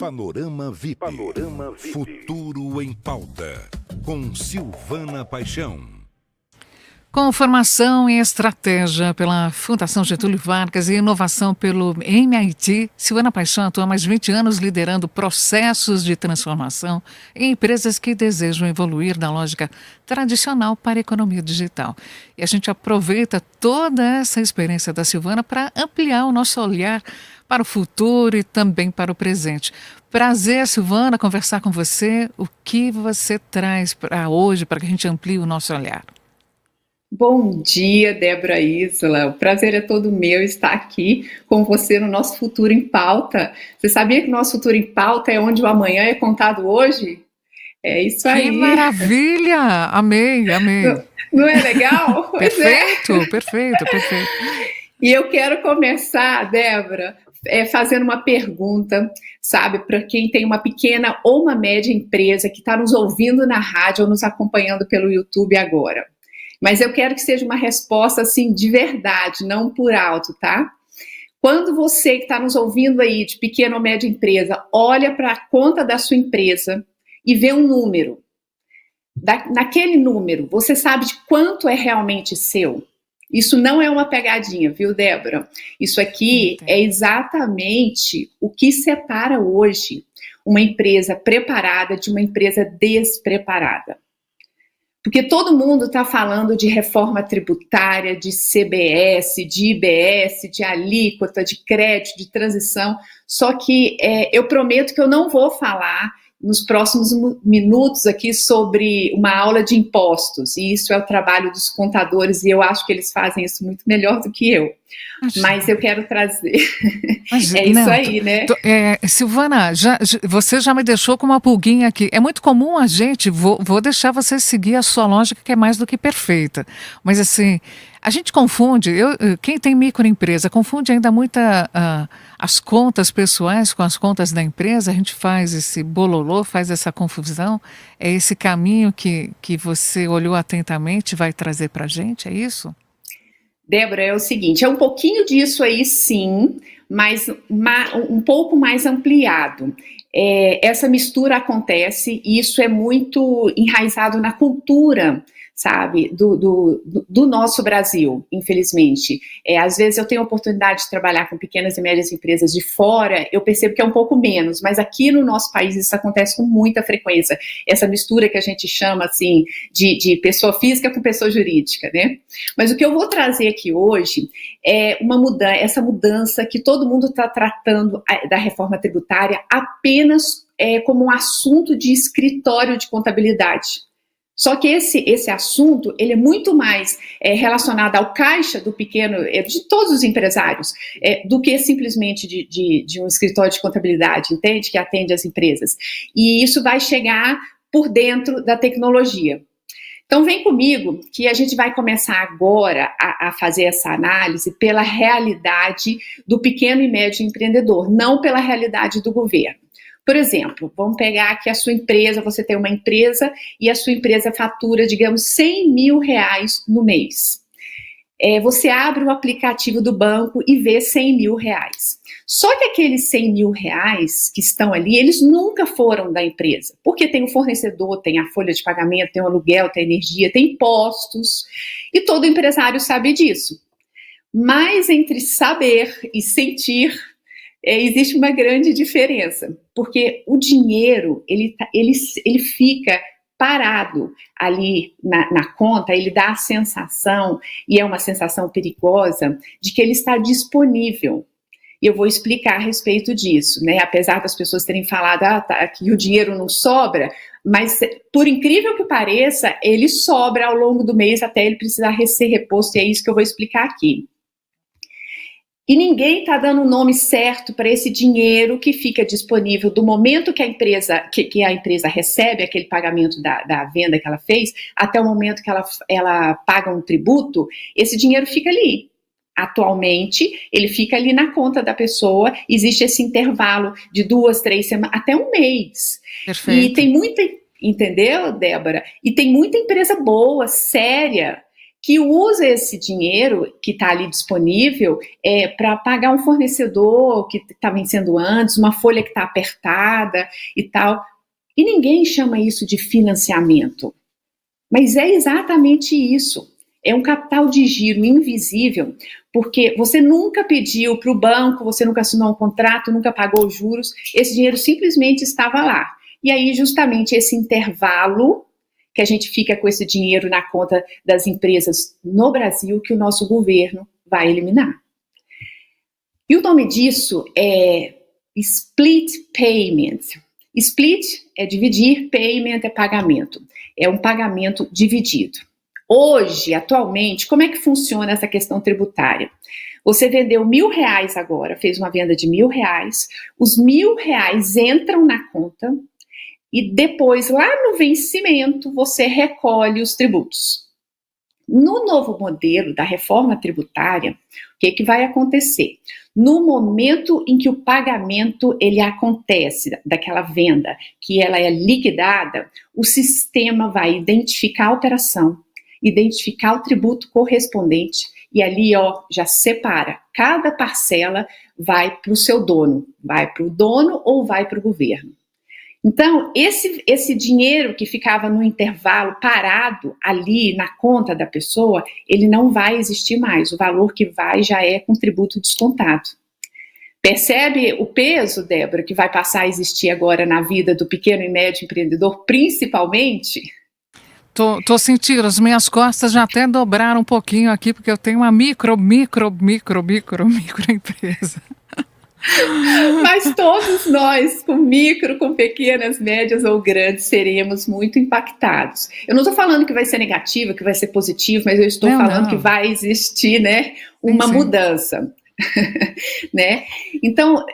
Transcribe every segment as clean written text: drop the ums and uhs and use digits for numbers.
Panorama VIP. Panorama VIP. Futuro em pauta. Com Silvana Paixão. Com formação em estratégia pela Fundação Getúlio Vargas e inovação pelo MIT, Silvana Paixão atua há mais de 20 anos liderando processos de transformação em empresas que desejam evoluir da lógica tradicional para a economia digital. E a gente aproveita toda essa experiência da Silvana para ampliar o nosso olhar para o futuro e também para o presente. Prazer, Silvana, conversar com você. O que você traz para hoje para que a gente amplie o nosso olhar? Bom dia, Débora Isola. O prazer é todo meu estar aqui com você no nosso Futuro em Pauta. Você sabia que o nosso Futuro em Pauta é onde o amanhã é contado hoje? É isso aí. Que maravilha! Amei, amei. Não é legal? Perfeito, perfeito, perfeito. E eu quero começar, Débora, fazendo uma pergunta, sabe, para quem tem uma pequena ou uma média empresa que está nos ouvindo na rádio ou nos acompanhando pelo YouTube agora. Mas eu quero que seja uma resposta, assim, de verdade, não por alto, tá? Quando você que está nos ouvindo aí, de pequena ou média empresa, olha para a conta da sua empresa e vê um número. Naquele número, você sabe de quanto é realmente seu? Isso não é uma pegadinha, viu, Débora? Isso aqui é exatamente o que separa hoje uma empresa preparada de uma empresa despreparada. Porque todo mundo está falando de reforma tributária, de CBS, de IBS, de alíquota, de crédito, de transição, só que eu prometo que eu não vou falar nos próximos minutos aqui sobre uma aula de impostos, e isso é o trabalho dos contadores, e eu acho que eles fazem isso muito melhor do que eu. Mas eu quero trazer. É isso aí, né? Silvana, você já me deixou com uma pulguinha aqui. É muito comum a gente, vou deixar você seguir a sua lógica, que é mais do que perfeita. Mas assim, a gente confunde, quem tem microempresa, confunde ainda as contas pessoais com as contas da empresa. A gente faz esse bololô, faz essa confusão. É esse caminho que você olhou atentamente, vai trazer para a gente, é isso? Débora, é o seguinte, é um pouquinho disso aí sim, mas um pouco mais ampliado. Essa mistura acontece e isso é muito enraizado na cultura, sabe, do nosso Brasil, infelizmente. Às vezes eu tenho a oportunidade de trabalhar com pequenas e médias empresas de fora, eu percebo que é um pouco menos, mas aqui no nosso país isso acontece com muita frequência, essa mistura que a gente chama, assim, de pessoa física com pessoa jurídica, né? Mas o que eu vou trazer aqui hoje é essa mudança que todo mundo está tratando da reforma tributária apenas como um assunto de escritório de contabilidade. Só que esse assunto, ele é muito mais relacionado ao caixa do pequeno, de todos os empresários, do que simplesmente de um escritório de contabilidade, entende? Que atende as empresas. E isso vai chegar por dentro da tecnologia. Então vem comigo que a gente vai começar agora a fazer essa análise pela realidade do pequeno e médio empreendedor, não pela realidade do governo. Por exemplo, vamos pegar aqui a sua empresa, você tem uma empresa e a sua empresa fatura, digamos, 100 mil reais no mês. Você abre o aplicativo do banco e vê 100 mil reais. Só que aqueles 100 mil reais que estão ali, eles nunca foram da empresa, porque tem o fornecedor, tem a folha de pagamento, tem o aluguel, tem a energia, tem impostos, e todo empresário sabe disso. Mas entre saber e sentir, existe uma grande diferença, porque o dinheiro, ele fica parado ali na conta, ele dá a sensação, e é uma sensação perigosa, de que ele está disponível. E eu vou explicar a respeito disso, né? Apesar das pessoas terem falado que o dinheiro não sobra, mas por incrível que pareça, ele sobra ao longo do mês até ele precisar ser reposto, e é isso que eu vou explicar aqui. E ninguém está dando o nome certo para esse dinheiro que fica disponível do momento que a empresa recebe aquele pagamento da venda que ela fez, até o momento que ela paga um tributo, esse dinheiro fica ali. Atualmente, ele fica ali na conta da pessoa, existe esse intervalo de 2, 3 semanas, até um mês. Perfeito. E tem muita, entendeu, Débora? E tem muita empresa boa, séria, que usa esse dinheiro que está ali disponível para pagar um fornecedor que está vencendo antes, uma folha que está apertada e tal. E ninguém chama isso de financiamento. Mas é exatamente isso. É um capital de giro invisível, porque você nunca pediu para o banco, você nunca assinou um contrato, nunca pagou os juros, esse dinheiro simplesmente estava lá. E aí, justamente, esse intervalo que a gente fica com esse dinheiro na conta das empresas no Brasil, que o nosso governo vai eliminar. E o nome disso é split payment. Split é dividir, payment é pagamento. É um pagamento dividido. Hoje, atualmente, como é que funciona essa questão tributária? Você vendeu R$1.000 agora, fez uma venda de R$1.000, os R$1.000 entram na conta, e depois, lá no vencimento, você recolhe os tributos. No novo modelo da reforma tributária, o que vai acontecer? No momento em que o pagamento ele acontece, daquela venda, que ela é liquidada, o sistema vai identificar a operação, identificar o tributo correspondente, e ali, já separa. Cada parcela vai para o seu dono, vai para o dono ou vai para o governo. Então, esse dinheiro que ficava no intervalo parado ali na conta da pessoa, ele não vai existir mais. O valor que vai já é com tributo descontado. Percebe o peso, Débora, que vai passar a existir agora na vida do pequeno e médio empreendedor, principalmente? Tô sentindo, as minhas costas já até dobraram um pouquinho aqui, porque eu tenho uma micro empresa. Mas todos nós, com pequenas, médias ou grandes, seremos muito impactados. Eu não estou falando que vai ser negativo, que vai ser positivo, mas eu estou falando que vai existir, né, uma mudança. Né? Então,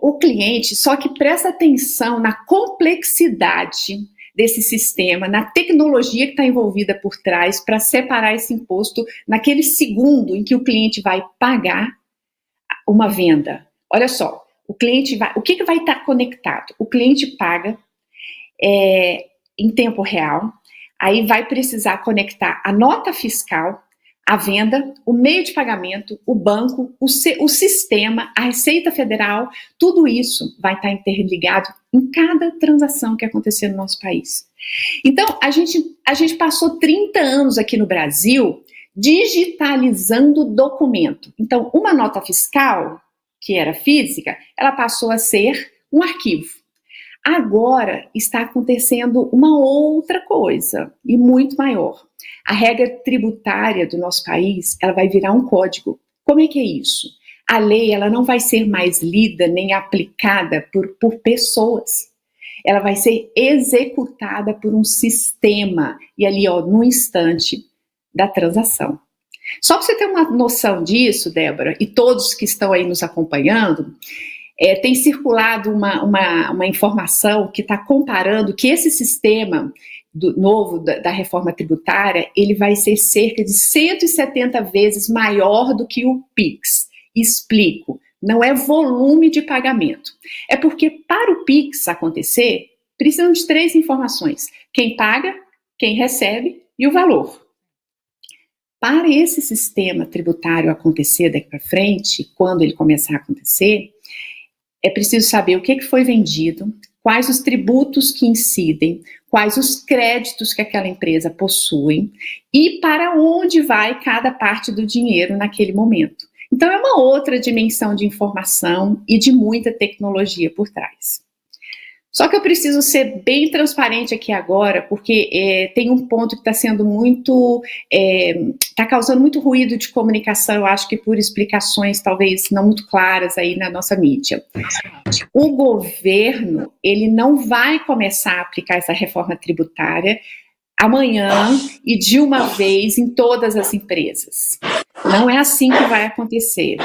o cliente, só que presta atenção na complexidade desse sistema, na tecnologia que está envolvida por trás para separar esse imposto naquele segundo em que o cliente vai pagar uma venda. Olha só, o cliente o que vai estar conectado? O cliente paga em tempo real, aí vai precisar conectar a nota fiscal, a venda, o meio de pagamento, o banco, o sistema, a Receita Federal, tudo isso vai estar interligado em cada transação que acontecer no nosso país. Então, a gente passou 30 anos aqui no Brasil digitalizando o documento. Então, uma nota fiscal, que era física, ela passou a ser um arquivo. Agora está acontecendo uma outra coisa, e muito maior. A regra tributária do nosso país, ela vai virar um código. Como é que é isso? A lei, ela não vai ser mais lida nem aplicada por pessoas. Ela vai ser executada por um sistema, e ali, no instante da transação. Só para você ter uma noção disso, Débora, e todos que estão aí nos acompanhando, tem circulado uma informação que está comparando que esse sistema novo da reforma tributária, ele vai ser cerca de 170 vezes maior do que o PIX. Explico, não é volume de pagamento. É porque para o PIX acontecer, precisam de 3 informações: quem paga, quem recebe e o valor. Para esse sistema tributário acontecer daqui para frente, quando ele começar a acontecer, é preciso saber o que foi vendido, quais os tributos que incidem, quais os créditos que aquela empresa possui e para onde vai cada parte do dinheiro naquele momento. Então, é uma outra dimensão de informação e de muita tecnologia por trás. Só que eu preciso ser bem transparente aqui agora, porque tem um ponto que está sendo muito, está causando muito ruído de comunicação, eu acho que por explicações talvez não muito claras aí na nossa mídia. O governo, ele não vai começar a aplicar essa reforma tributária amanhã e de uma vez em todas as empresas. Não é assim que vai acontecer.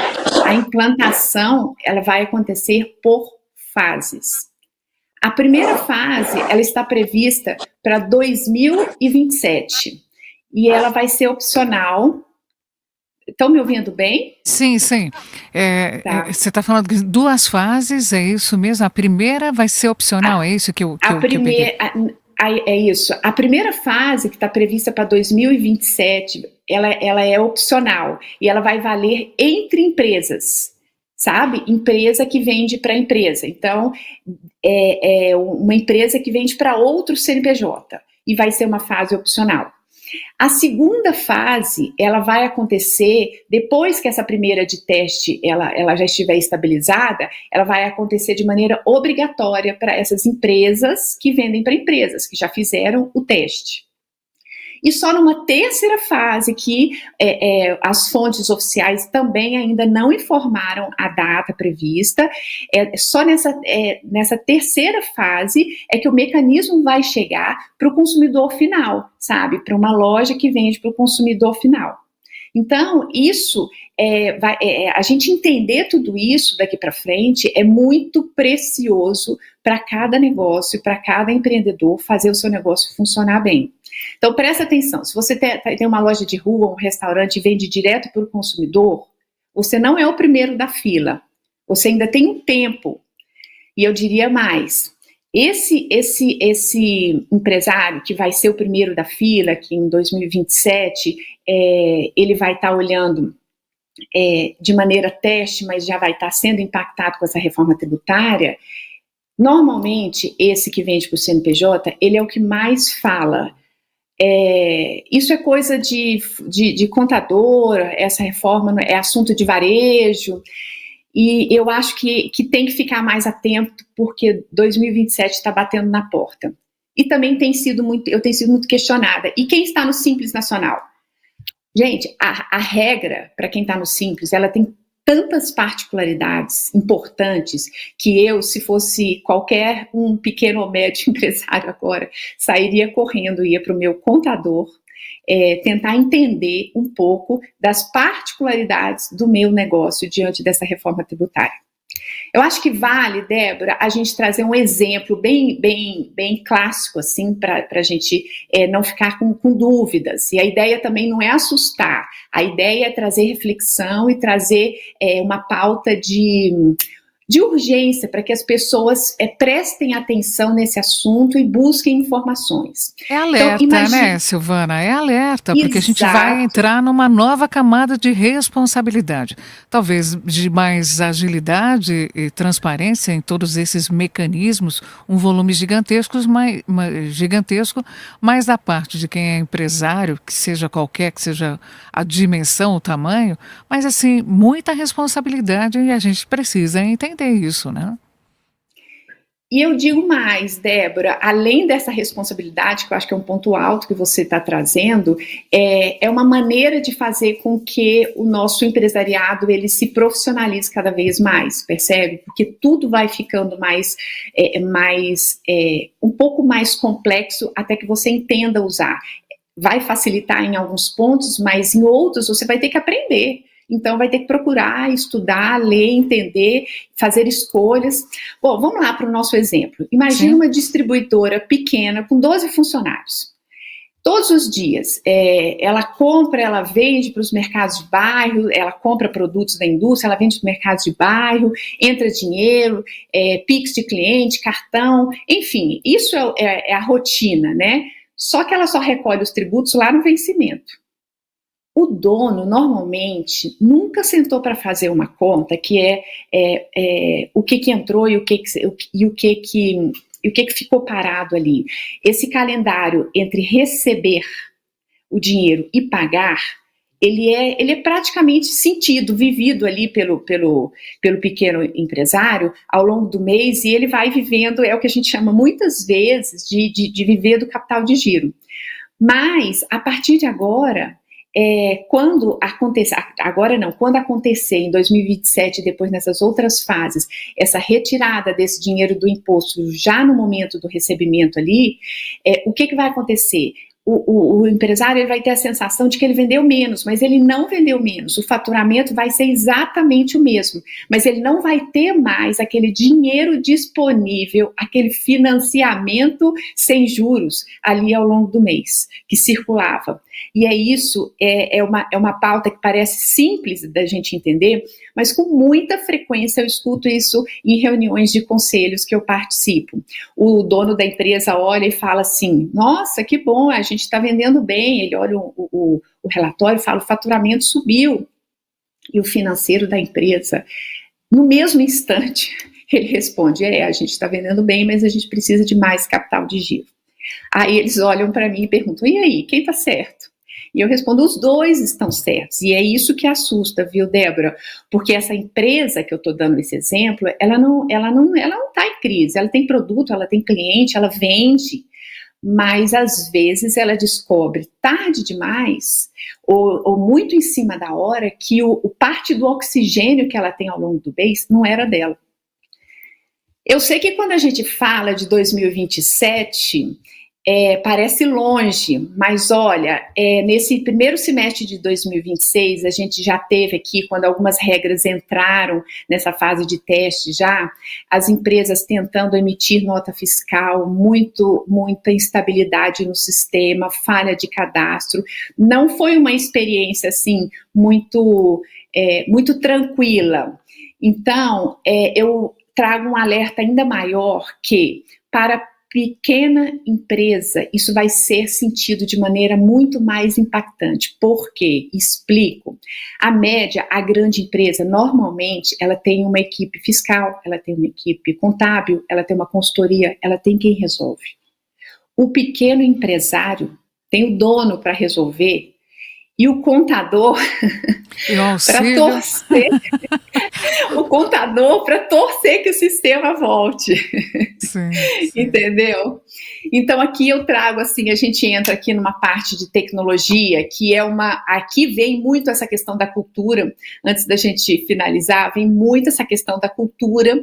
A implantação, ela vai acontecer por fases. A primeira fase, ela está prevista para 2027 e ela vai ser opcional. Estão me ouvindo bem? Sim. Tá. Você está falando de 2 fases, é isso mesmo? A primeira vai ser opcional, é isso que eu peguei? É isso. A primeira fase, que está prevista para 2027, ela é opcional e ela vai valer entre empresas, sabe? Empresa que vende para empresa. Então, é uma empresa que vende para outro CNPJ e vai ser uma fase opcional. A segunda fase, ela vai acontecer depois que essa primeira de teste ela já estiver estabilizada, ela vai acontecer de maneira obrigatória para essas empresas que vendem para empresas, que já fizeram o teste. E só numa terceira fase, que as fontes oficiais também ainda não informaram a data prevista, só nessa terceira fase é que o mecanismo vai chegar para o consumidor final, sabe? Para uma loja que vende para o consumidor final. Então, isso, a gente entender tudo isso daqui para frente é muito precioso para cada negócio, para cada empreendedor fazer o seu negócio funcionar bem. Então, presta atenção, se você tem uma loja de rua, um restaurante e vende direto para o consumidor, você não é o primeiro da fila, você ainda tem um tempo. E eu diria mais, esse empresário que vai ser o primeiro da fila, que em 2027 ele vai estar olhando de maneira teste, mas já vai estar sendo impactado com essa reforma tributária. Normalmente, esse que vende para o CNPJ, ele é o que mais fala. Isso é coisa de contador, essa reforma é assunto de varejo, e eu acho que tem que ficar mais atento, porque 2027 está batendo na porta. E também eu tenho sido muito questionada. E quem está no Simples Nacional? Gente, a regra, para quem está no Simples, ela tem tantas particularidades importantes que eu, se fosse qualquer um pequeno ou médio empresário agora, sairia correndo, ia para o meu contador, tentar entender um pouco das particularidades do meu negócio diante dessa reforma tributária. Eu acho que vale, Débora, a gente trazer um exemplo bem clássico, assim, para a gente não ficar com dúvidas. E a ideia também não é assustar, a ideia é trazer reflexão e trazer uma pauta de urgência para que as pessoas prestem atenção nesse assunto e busquem informações. É alerta, então, né, Silvana? É alerta, porque Exato. A gente vai entrar numa nova camada de responsabilidade. Talvez de mais agilidade e transparência em todos esses mecanismos, um volume gigantesco, mas da parte de quem é empresário, que seja a dimensão, o tamanho, mas assim, muita responsabilidade e a gente precisa entender isso, né? E eu digo mais, Débora, além dessa responsabilidade, que eu acho que é um ponto alto que você está trazendo, é uma maneira de fazer com que o nosso empresariado ele se profissionalize cada vez mais, percebe? Porque tudo vai ficando um pouco mais complexo até que você entenda usar. Vai facilitar em alguns pontos, mas em outros você vai ter que aprender. Então, vai ter que procurar, estudar, ler, entender, fazer escolhas. Bom, vamos lá para o nosso exemplo. Imagina uma distribuidora pequena com 12 funcionários. Todos os dias, ela compra, ela vende para os mercados de bairro, ela compra produtos da indústria, ela vende para os mercados de bairro, entra dinheiro, Pix de cliente, cartão, enfim, isso é a rotina, né? Só que ela só recolhe os tributos lá no vencimento. O dono, normalmente, nunca sentou para fazer uma conta que o que entrou e o que ficou parado ali. Esse calendário entre receber o dinheiro e pagar, ele é praticamente vivido ali pelo pequeno empresário ao longo do mês, e ele vai vivendo, é o que a gente chama muitas vezes de viver do capital de giro. Mas, a partir de agora... quando acontecer em 2027, depois nessas outras fases, essa retirada desse dinheiro do imposto já no momento do recebimento ali, o que vai acontecer? O empresário ele vai ter a sensação de que ele vendeu menos, mas ele não vendeu menos, o faturamento vai ser exatamente o mesmo, mas ele não vai ter mais aquele dinheiro disponível, aquele financiamento sem juros ali ao longo do mês, que circulava. E é uma pauta que parece simples da gente entender, mas com muita frequência eu escuto isso em reuniões de conselhos que eu participo. O dono da empresa olha e fala assim, nossa, que bom, a gente está vendendo bem. Ele olha o relatório e fala, o faturamento subiu. E o financeiro da empresa, no mesmo instante, ele responde, a gente está vendendo bem, mas a gente precisa de mais capital de giro. Aí eles olham para mim e perguntam, e aí, quem está certo? E eu respondo, os dois estão certos. E é isso que assusta, viu, Débora? Porque essa empresa que eu estou dando esse exemplo, ela não está em crise, ela tem produto, ela tem cliente, ela vende, mas às vezes ela descobre tarde demais ou muito em cima da hora que o parte do oxigênio que ela tem ao longo do mês não era dela. Eu sei que quando a gente fala de 2027, parece longe, mas olha, nesse primeiro semestre de 2026, a gente já teve aqui, quando algumas regras entraram nessa fase de teste já, as empresas tentando emitir nota fiscal, muita instabilidade no sistema, falha de cadastro. Não foi uma experiência assim muito tranquila. Então, eu trago um alerta ainda maior que, para pequena empresa, isso vai ser sentido de maneira muito mais impactante. Por quê? Explico. A grande empresa, normalmente, ela tem uma equipe fiscal, ela tem uma equipe contábil, ela tem uma consultoria, ela tem quem resolve. O pequeno empresário tem o dono para resolver e o contador para torcer. O contador para torcer que o sistema volte. Sim. Entendeu? Então aqui eu trago assim, a gente entra aqui numa parte de tecnologia, que aqui vem muito essa questão da cultura, antes da gente finalizar, vem muito essa questão da cultura,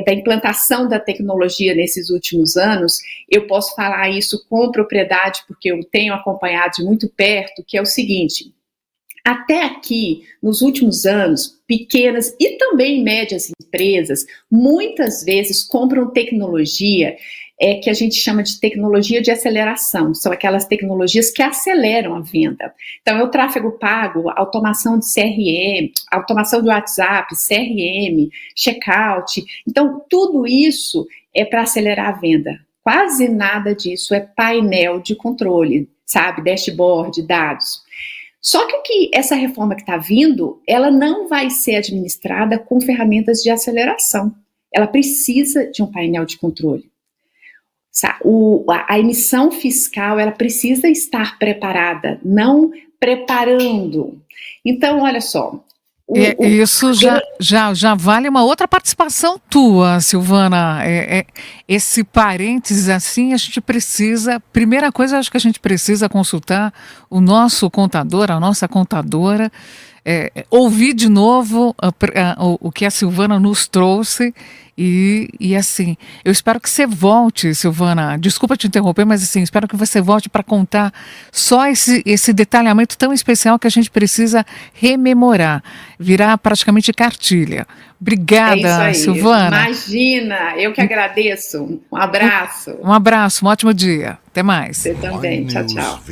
da implantação da tecnologia nesses últimos anos. Eu posso falar isso com propriedade, porque eu tenho acompanhado de muito perto, que é o seguinte: até aqui, nos últimos anos, pequenas e também médias empresas, muitas vezes compram tecnologia que a gente chama de tecnologia de aceleração. São aquelas tecnologias que aceleram a venda. Então, é o tráfego pago, automação de CRM, automação do WhatsApp, CRM, checkout. Então, tudo isso é para acelerar a venda. Quase nada disso é painel de controle, sabe? Dashboard, dados. Só que essa reforma que está vindo, ela não vai ser administrada com ferramentas de aceleração. Ela precisa de um painel de controle. A emissão fiscal, ela precisa estar preparada, não preparando. Então, olha só. Isso já vale uma outra participação tua, Silvana. Esse parênteses assim, a gente precisa, primeira coisa, acho que a gente precisa consultar o nosso contador, a nossa contadora, ouvir de novo o que a Silvana nos trouxe. E assim, eu espero que você volte, Silvana, desculpa te interromper, mas assim, espero que você volte para contar só esse detalhamento tão especial que a gente precisa rememorar, virar praticamente cartilha. Obrigada, isso aí, Silvana. Imagina, eu que agradeço. Um abraço. Um abraço, um ótimo dia. Até mais. Você também. Tchau, tchau.